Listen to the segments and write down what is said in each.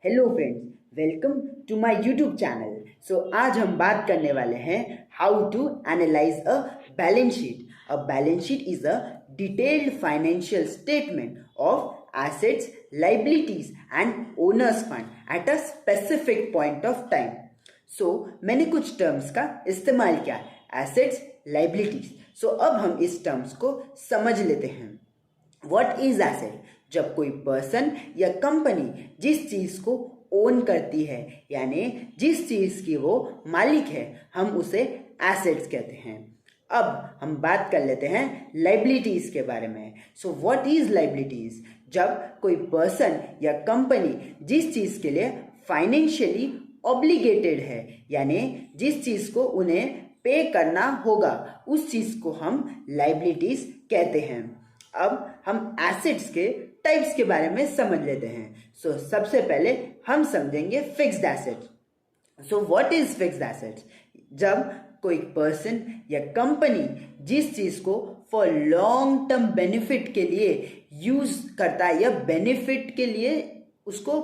Hello friends, welcome to my YouTube channel. आज हम बात करने वाले हैं how to analyse a balance sheet. A balance sheet is a detailed financial statement of assets, liabilities and owners fund at a specific point of time. मैंने कुछ terms का इस्तेमाल किया, एसेट्स, लाइबिलिटीज। अब हम इस टर्म्स को समझ लेते हैं। What is asset? जब कोई पर्सन या कंपनी जिस चीज को ओन करती है, यानी जिस चीज की वो मालिक है, हम उसे एसेट्स कहते हैं। अब हम बात कर लेते हैं लाइबिलिटीज के बारे में। What is liabilities? जब कोई पर्सन या कंपनी जिस चीज के लिए फाइनेंशियली ऑब्लिगेटेड है, यानी जिस चीज को उन्हें पे करना होगा, उस चीज को हम लाइबिलिटीज कहते हैं। अब हम एसेट्स के टाइप्स के बारे में समझ लेते हैं। सबसे पहले हम समझेंगे fixed assets. What is fixed assets? जब कोई पर्सन या कंपनी जिस चीज को फॉर लॉन्ग टर्म बेनिफिट के लिए यूज करता है या बेनिफिट के लिए उसको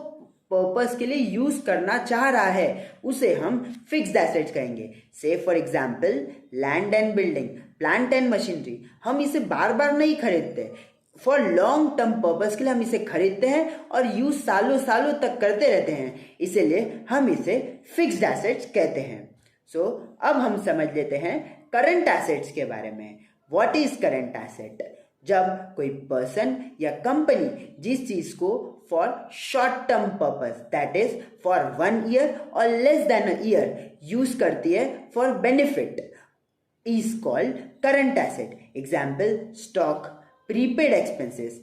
पर्पस के लिए यूज करना चाह रहा है, उसे हम फिक्स्ड एसेट्स कहेंगे। से for example land and building, plant and machinery. हम इसे बार बार नहीं खरीदते, फॉर लॉन्ग टर्म पर्पस के लिए हम इसे खरीदते हैं और यूज सालों सालों तक करते रहते हैं, इसीलिए हम इसे फिक्स्ड एसेट्स कहते हैं। अब हम समझ लेते हैं करंट एसेट्स के बारे में। What is current asset? जब कोई पर्सन या कंपनी जिस चीज को for short term purpose, that is for 1 year और less than a year, use करती है for benefit, is called current asset. Example, stock, prepaid expenses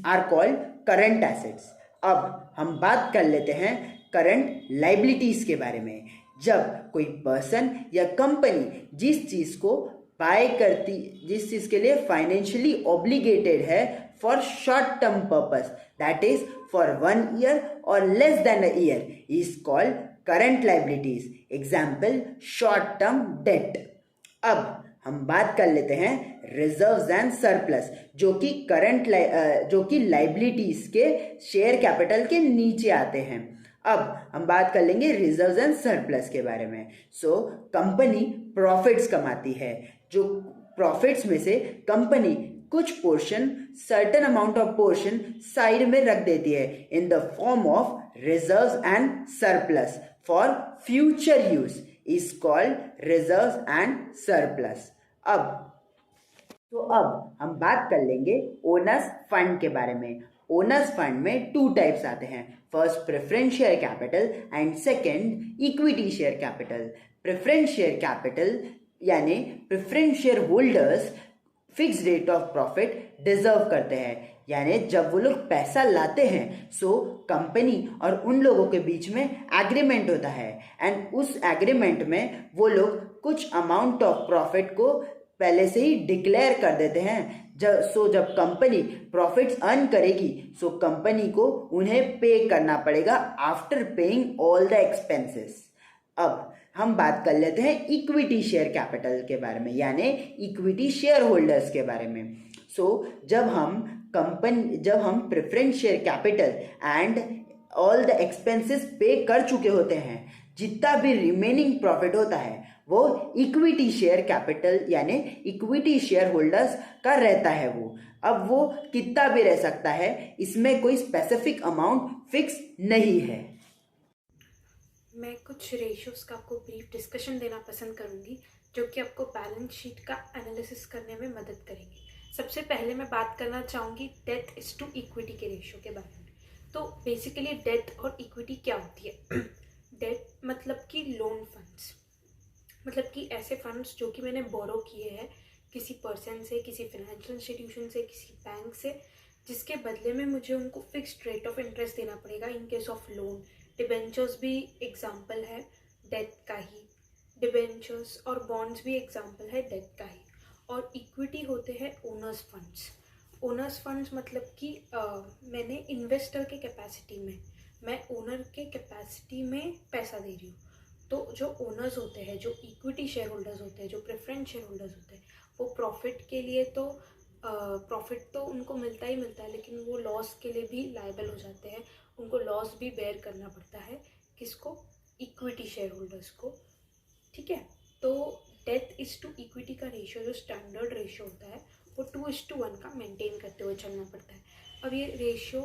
are called current assets. अब हम बात कर लेते हैं करंट लाइबिलिटीज के बारे में। जब कोई पर्सन या कंपनी जिस चीज को जिस चीज के लिए फाइनेंशियली ऑब्लिगेटेड है for short term purpose, that is for 1 year और less than a year, is called current liabilities. Example, short term debt. अब हम बात कर लेते हैं रिजर्व्स एंड सरप्लस, जो कि लाइबिलिटीज के शेयर कैपिटल के नीचे आते हैं। अब हम बात कर लेंगे रिजर्व्स एंड सरप्लस के बारे में। कंपनी प्रॉफिट्स कमाती है, जो प्रॉफिट्स में से कंपनी कुछ portion, certain amount of portion side में रख देती है in the form of reserves and surplus for future use, is called reserves and surplus. अब हम बात कर लेंगे ओनर्स फंड के बारे में। ओनर्स फंड में 2 टाइप्स आते हैं, first preference share capital and second equity share capital. Preference share capital यानी preference share holders fix rate of profit deserve करते हैं, यानी जब वो लोग पैसा लाते हैं, कंपनी और उन लोगों के बीच में एग्रीमेंट होता है, एंड उस एग्रीमेंट में वो लोग कुछ अमाउंट ऑफ प्रॉफिट को पहले से ही डिक्लेयर कर देते हैं। जब कंपनी प्रॉफिट्स अर्न करेगी, कंपनी को उन्हें पे करना पड़ेगा after paying all the expenses. अब हम बात कर लेते हैं इक्विटी शेयर कैपिटल के बारे में, यानी इक्विटी शेयर होल्डर्स के बारे में। जब हम preference share capital and all the expenses पे कर चुके होते हैं, जितना भी रिमेनिंग प्रॉफिट होता है वो इक्विटी शेयर कैपिटल यानी इक्विटी शेयर होल्डर्स का रहता है। अब वो कितना भी रह सकता है, इसमें कोई स्पेसिफिक अमाउंट फिक्स नहीं है। मैं कुछ रेशियोज का आपको ब्रीफ डिस्कशन देना पसंद करूंगी, जो कि आपको बैलेंस शीट का एनालिसिस करने में मदद करेंगे। सबसे पहले मैं बात करना चाहूँगी डेट इज टू इक्विटी के रेशियो के बारे में। तो बेसिकली डेट और इक्विटी क्या होती है? डेट मतलब कि लोन फंड्स, मतलब कि ऐसे फंड्स जो कि मैंने बोरो किए हैं किसी पर्सन से, किसी फाइनेंशियल इंस्टीट्यूशन से, किसी बैंक से, जिसके बदले में मुझे उनको फिक्स्ड रेट ऑफ इंटरेस्ट देना पड़ेगा in case of loan. Debentures भी एग्जाम्पल है डेट का ही, डिबेंचर्स और बॉन्ड्स भी एग्जाम्पल है डेट का ही। और इक्विटी होते हैं ओनर्स फंड्स। ओनर्स फंड्स मतलब कि मैंने इन्वेस्टर के कैपेसिटी में, मैं ओनर के कैपेसिटी में पैसा दे रही हूँ। तो जो ओनर्स होते हैं, जो इक्विटी शेयर होल्डर्स होते हैं, जो प्रेफरेंस शेयर होल्डर्स होते हैं, वो प्रॉफिट के लिए तो प्रॉफिट तो उनको मिलता ही मिलता है, लेकिन वो लॉस के लिए भी लायबल हो जाते हैं, उनको लॉस भी बेयर करना पड़ता है। किसको? इक्विटी शेयर होल्डर्स को। ठीक है, तो डेट इज टू इक्विटी का रेशियो जो स्टैंडर्ड रेशियो होता है वो 2:1 का मेंटेन करते हुए चलना पड़ता है। अब ये रेशियो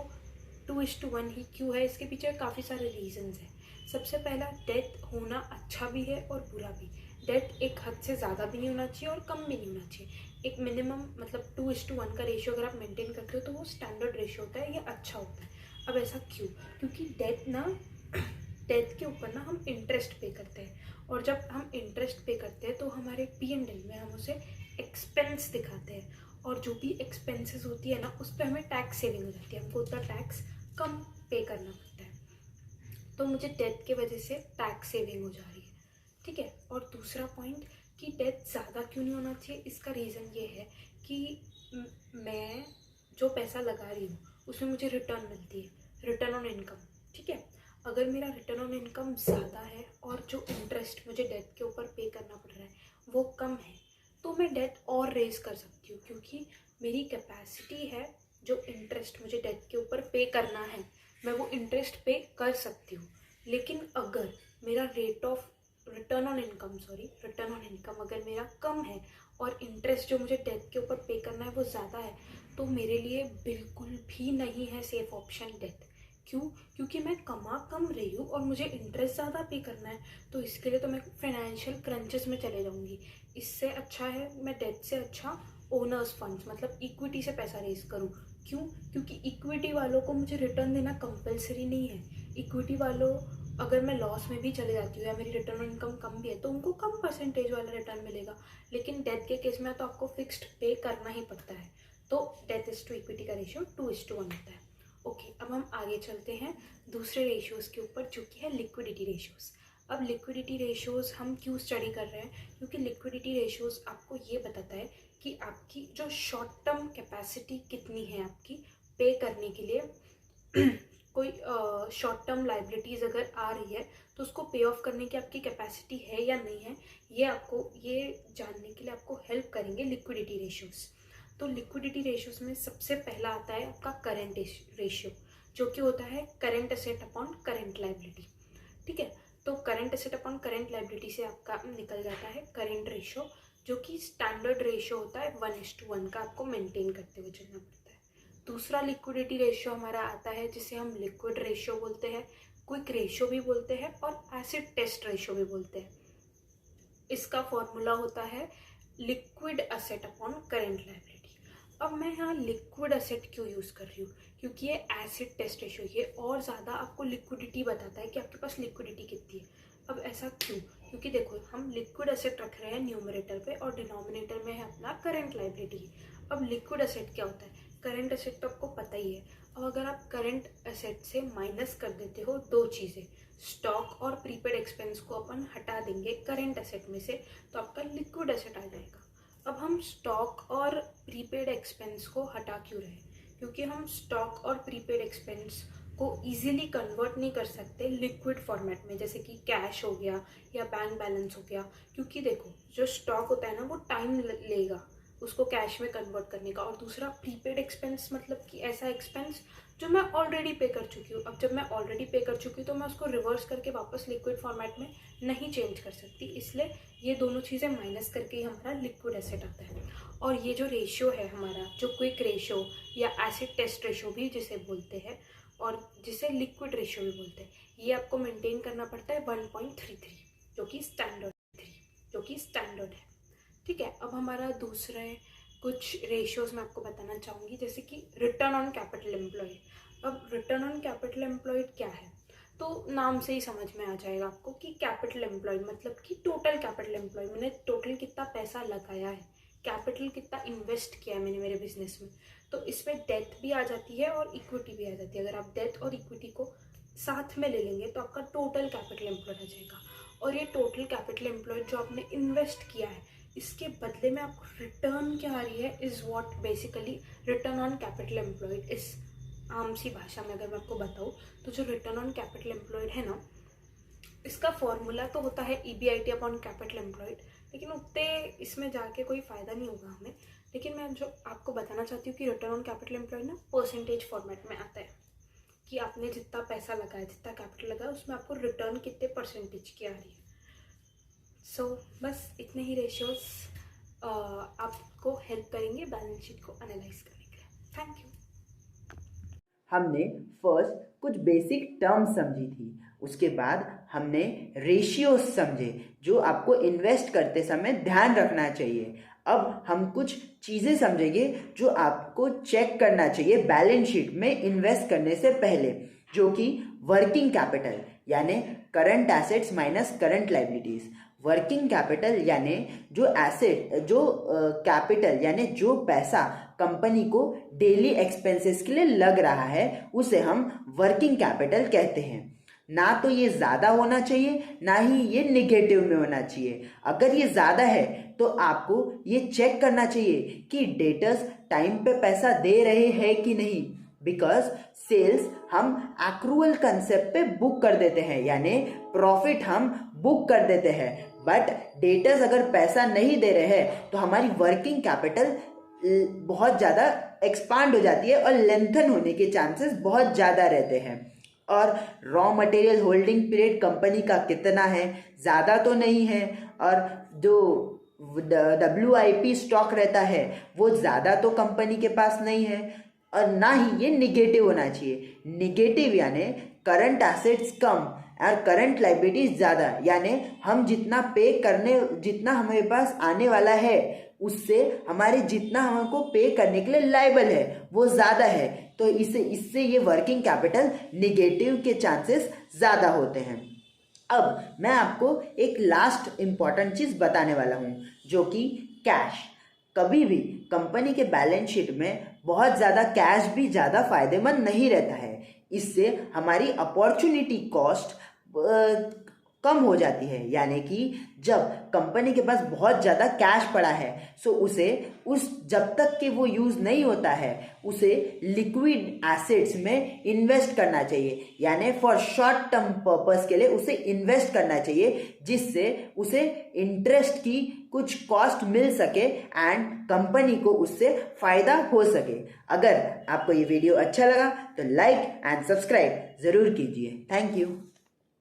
2:1 ही क्यों है, इसके पीछे काफ़ी सारे रीजंस हैं। सबसे पहला, डेट होना अच्छा भी है और बुरा भी। डेट एक हद से ज़्यादा भी नहीं होना चाहिए और कम भी नहीं होना चाहिए। एक मिनिमम मतलब 2:1 का रेशियो अगर आप मेंटेन करते हो तो वो स्टैंडर्ड रेशियो होता है, ये अच्छा होता है। अब ऐसा क्यों? क्योंकि डेट के ऊपर ना हम इंटरेस्ट पे करते हैं, और जब हम इंटरेस्ट पे करते हैं तो हमारे P&L में हम उसे एक्सपेंस दिखाते हैं, और जो भी एक्सपेंसेस होती है ना उस पर हमें टैक्स सेविंग हो जाती है, हमको उतना टैक्स कम पे करना पड़ता है। तो मुझे डेट के वजह से टैक्स सेविंग हो जा रही है। ठीक है, और दूसरा पॉइंट कि डेट ज़्यादा क्यों नहीं होना चाहिए, इसका रीज़न ये है कि मैं जो पैसा लगा रही हूँ उसमें मुझे रिटर्न मिलती है, रिटर्न ऑन इनकम। ठीक है, अगर मेरा रिटर्न ऑन इनकम ज़्यादा है और जो इंटरेस्ट मुझे डेट के ऊपर पे करना पड़ रहा है वो कम है, तो मैं डेट और रेज कर सकती हूँ, क्योंकि मेरी कैपेसिटी है जो इंटरेस्ट मुझे डेट के ऊपर पे करना है, मैं वो इंटरेस्ट पे कर सकती हूँ। लेकिन अगर मेरा रिटर्न ऑन इनकम अगर मेरा कम है और इंटरेस्ट जो मुझे डेट के ऊपर पे करना है वो ज़्यादा है, तो मेरे लिए बिल्कुल भी नहीं है सेफ ऑप्शन डेट। क्यों? क्योंकि मैं कमा कम रही हूँ और मुझे इंटरेस्ट ज़्यादा पे करना है, तो इसके लिए तो मैं फाइनेंशियल क्रंचेस में चले जाऊँगी। इससे अच्छा है मैं डेट से अच्छा ओनर्स फंड्स मतलब इक्विटी से पैसा रेज करूँ। क्यों? क्योंकि इक्विटी वालों को मुझे रिटर्न देना कंपलसरी नहीं है। इक्विटी वालों, अगर मैं लॉस में भी चले जाती हूँ या मेरी रिटर्न ऑन इनकम कम भी है तो उनको कम परसेंटेज वाला रिटर्न मिलेगा, लेकिन डेट के केस में तो आपको फिक्स्ड पे करना ही पड़ता है। तो डेट इज टू इक्विटी का रेशियो 2:1 होता है। ओके, अब हम आगे चलते हैं दूसरे रेशियोज़ के ऊपर, जो कि है लिक्विडिटी रेशियोज़। अब लिक्विडिटी रेशियोज़ हम क्यों स्टडी कर रहे हैं? क्योंकि लिक्विडिटी रेशियोज़ आपको ये बताता है कि आपकी जो शॉर्ट टर्म कैपेसिटी कितनी है आपकी पे करने के लिए कोई शॉर्ट टर्म लाइबिलिटीज़ अगर आ रही है तो उसको पे ऑफ करने की आपकी कैपेसिटी है या नहीं है, ये जानने के लिए आपको हेल्प करेंगे लिक्विडिटी रेशियोज़। तो लिक्विडिटी रेशियोज में सबसे पहला आता है आपका करंट रेशियो, जो कि होता है current asset upon current liability. ठीक है, तो current asset upon current liability से आपका निकल जाता है करंट रेशियो, जो कि स्टैंडर्ड रेशियो होता है 1:1 का, आपको मेंटेन करते हुए चलना पड़ता है। दूसरा लिक्विडिटी रेशियो हमारा आता है जिसे हम लिक्विड रेशियो बोलते हैं, क्विक रेशियो भी बोलते हैं और एसिड टेस्ट रेशियो भी बोलते हैं। इसका फॉर्मूला होता है liquid asset upon current liability. अब मैं यहाँ लिक्विड एसेट क्यों यूज़ कर रही हूँ? क्योंकि ये एसिड टेस्ट रेशियो ये और ज़्यादा आपको लिक्विडिटी बताता है कि आपके पास लिक्विडिटी कितनी है। अब ऐसा क्यों? क्योंकि देखो, हम लिक्विड एसेट रख रहे हैं न्यूमरेटर पे और डिनोमिनेटर में है अपना करंट लाइबिलिटी। अब लिक्विड एसेट क्या होता है? करंट एसेट तो आपको पता ही है। अब अगर आप करंट एसेट से माइनस कर देते हो दो चीज़ें, स्टॉक और प्रीपेड एक्सपेंस को अपन हटा देंगे करंट एसेट में से, तो आपका लिक्विड एसेट आ जाएगा। अब हम स्टॉक और प्रीपेड एक्सपेंस को हटा क्यों रहे? क्योंकि हम स्टॉक और प्रीपेड एक्सपेंस को इजीली कन्वर्ट नहीं कर सकते लिक्विड फॉर्मेट में, जैसे कि कैश हो गया या बैंक बैलेंस हो गया। क्योंकि देखो, जो स्टॉक होता है ना वो टाइम लेगा उसको कैश में कन्वर्ट करने का, और दूसरा प्रीपेड एक्सपेंस मतलब कि ऐसा एक्सपेंस जो मैं ऑलरेडी पे कर चुकी हूँ। अब जब मैं ऑलरेडी पे कर चुकी हूँ तो मैं उसको रिवर्स करके वापस लिक्विड फॉर्मेट में नहीं चेंज कर सकती, इसलिए ये दोनों चीज़ें माइनस करके ही हमारा लिक्विड एसेट आता है। और ये जो रेशियो है हमारा, जो क्विक रेशियो या एसिड टेस्ट रेशियो भी जिसे बोलते हैं और जिसे लिक्विड रेशियो भी बोलते हैं, ये आपको मेंटेन करना पड़ता है 1.33, जो कि स्टैंडर्ड है। ठीक है, अब हमारा दूसरे कुछ रेशियोज मैं आपको बताना चाहूँगी, जैसे कि रिटर्न ऑन कैपिटल एम्प्लॉयड। अब रिटर्न ऑन कैपिटल एम्प्लॉयड क्या है? तो नाम से ही समझ में आ जाएगा आपको कि कैपिटल एम्प्लॉयड मतलब कि टोटल कैपिटल एम्प्लॉयड, मैंने टोटल कितना पैसा लगाया है, कैपिटल कितना इन्वेस्ट किया है मैंने मेरे बिजनेस में। तो इसमें डेट भी आ जाती है और इक्विटी भी आ जाती है। अगर आप डेट और इक्विटी को साथ में ले लेंगे तो आपका टोटल कैपिटल एम्प्लॉयड आ जाएगा। और ये टोटल कैपिटल एम्प्लॉयड जो आपने इन्वेस्ट किया है, इसके बदले में आपको रिटर्न क्या आ रही है, is what basically return on capital employed is. आम सी भाषा में अगर मैं आपको बताऊँ तो जो रिटर्न ऑन कैपिटल एम्प्लॉयड है ना, इसका फॉर्मूला तो होता है EBIT अपॉन कैपिटल एम्प्लॉयड, लेकिन उतने इसमें जाके कोई फ़ायदा नहीं होगा हमें। लेकिन मैं जो आपको बताना चाहती हूँ कि रिटर्न ऑन कैपिटल एम्प्लॉयड ना परसेंटेज फॉर्मेट में आता है कि आपने जितना पैसा लगाया, जितना कैपिटल लगाया, उसमें आपको रिटर्न कितने परसेंटेज की आ रही है। सो बस इतने ही रेशियोज आपको हेल्प करेंगे बैलेंस शीट को एनालाइज करने के लिए। Thank you. हमने फर्स्ट कुछ बेसिक टर्म्स समझी थी, उसके बाद हमने रेशियोज समझे जो आपको इन्वेस्ट करते समय ध्यान रखना चाहिए। अब हम कुछ चीज़ें समझेंगे जो आपको चेक करना चाहिए बैलेंस शीट में इन्वेस्ट करने से पहले, जो कि वर्किंग कैपिटल यानी current assets minus current liabilities. Working capital यानी जो एसेट, जो कैपिटल यानी जो पैसा कंपनी को डेली एक्सपेंसेस के लिए लग रहा है, उसे हम वर्किंग कैपिटल कहते हैं। ना तो ये ज़्यादा होना चाहिए, ना ही ये निगेटिव में होना चाहिए। अगर ये ज़्यादा है तो आपको ये चेक करना चाहिए कि डेटर्स टाइम पे पैसा दे रहे हैं कि नहीं, बिकॉज सेल्स हम एक्रूअल कंसेप्ट पे बुक कर देते हैं, यानी प्रॉफिट हम बुक कर देते हैं, बट डेटर्स अगर पैसा नहीं दे रहे हैं तो हमारी वर्किंग कैपिटल बहुत ज़्यादा एक्सपांड हो जाती है और लेंथन होने के चांसेस बहुत ज़्यादा रहते हैं। और raw material holding period company का कितना है, ज़्यादा तो नहीं है, और जो WIP स्टॉक रहता है वो ज़्यादा तो कंपनी के पास नहीं है, और ना ही ये निगेटिव होना चाहिए। निगेटिव यानी करंट एसेट्स कम और करंट लाइबिलिटीज ज़्यादा, यानी हम जितना पे करने, जितना हमारे पास आने वाला है उससे हमारे जितना हमको पे करने के लिए लायबल है वो ज़्यादा है, तो इससे ये वर्किंग कैपिटल निगेटिव के चांसेस ज़्यादा होते हैं। अब मैं आपको एक लास्ट इम्पॉर्टेंट चीज़ बताने वाला हूँ, जो कि कैश। कभी भी कंपनी के बैलेंस शीट में बहुत ज़्यादा कैश भी ज़्यादा फायदेमंद नहीं रहता है। इससे हमारी अपॉर्चुनिटी कॉस्ट कम हो जाती है, यानी कि जब कंपनी के पास बहुत ज़्यादा कैश पड़ा है सो उसे जब तक कि वो यूज़ नहीं होता है उसे लिक्विड एसेट्स में इन्वेस्ट करना चाहिए, यानी फॉर शॉर्ट टर्म पर्पस के लिए उसे इन्वेस्ट करना चाहिए, जिससे उसे इंटरेस्ट की कुछ कॉस्ट मिल सके एंड कंपनी को उससे फ़ायदा हो सके। अगर आपको ये वीडियो अच्छा लगा तो लाइक एंड सब्सक्राइब ज़रूर कीजिए। Thank you.